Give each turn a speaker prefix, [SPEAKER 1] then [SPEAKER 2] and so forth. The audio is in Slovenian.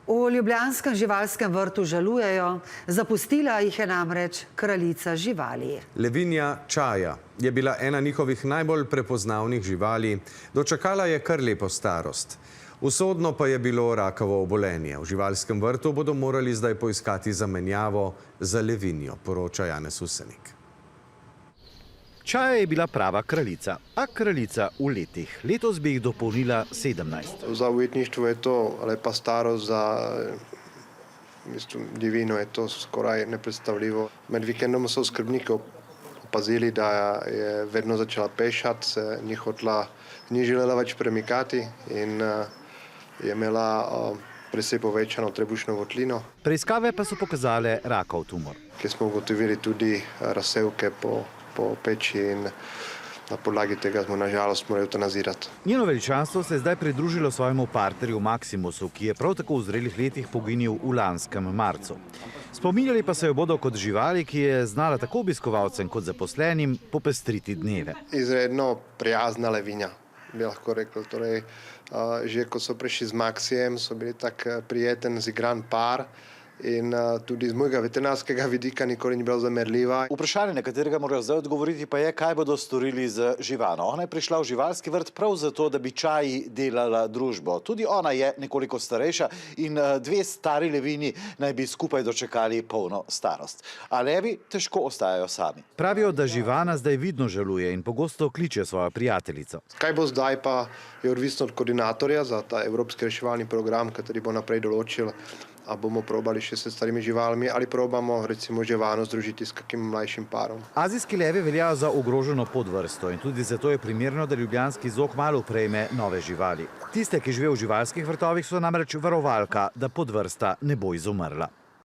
[SPEAKER 1] V ljubljanskem živalskem vrtu žalujejo, zapustila jih je namreč kraljica živali.
[SPEAKER 2] Levinja Čaja je bila ena njihovih najbolj prepoznavnih živali, dočakala je kar lepo starost. Usodno pa je bilo rakavo obolenje. V živalskem vrtu bodo morali zdaj poiskati zamenjavo za Levinjo, poroča Janez Usenik.
[SPEAKER 3] Čaja je bila prava kraljica, a kraljica v letih. Letos bi jih dopolnila 17.
[SPEAKER 4] Za ujetništvo je to lepa starost, za divino je to skoraj nepredstavljivo. Med vikendom so skrbniki opazili, da je vedno začela pešati, se ni želela več premikati in je imela precej povečano trebušno votlino.
[SPEAKER 3] Preiskave pa so pokazale rakov tumor.
[SPEAKER 4] Kjer smo ugotovili tudi razsevke po peči in na podlagi tega smo nažalost morali eutanazirati.
[SPEAKER 3] Njeno veličanstvo se je zdaj pridružilo svojemu partnerju Maximusu, ki je prav tako v zrelih letih poginil v lanskem marcu. Spominjali pa se jo bodo kot živali, ki je znala tako obiskovalcem kot zaposlenim popestriti dneve.
[SPEAKER 4] Izredno prijazna levinja, bi lahko rekel. Torej, že ko so prišli z Maxijem, so bili tak prijeten, zigran par. In tudi z mojega veterinarskega vidika nikoli ni bila zamerljiva.
[SPEAKER 5] Vprašanje, na katerega morajo zdaj odgovoriti, pa je, kaj bodo storili z živano. Ona je prišla v živalski vrt prav zato, da bi Čaji delala družbo. Tudi ona je nekoliko starejša in dve stari levini naj bi skupaj dočekali polno starost. A levi težko ostajajo sami.
[SPEAKER 3] Pravijo, da živana zdaj vidno žaluje in pogosto kliče svojo prijateljico.
[SPEAKER 4] Kaj bo zdaj, pa je odvisno od koordinatorja za ta evropski reševalni program, kateri bo naprej določil, a bomo probali še s starimi živalmi ali probamo recimo živano združiti s kakim mlajšim parom.
[SPEAKER 3] Azijski levi veljajo za ogroženo podvrsto in tudi zato je primerno, da ljubljanski zoo kmalu prejme nove živali. Tiste, ki živijo v živalskih vrtovih, so namreč varovalka, da podvrsta ne bo izumrla.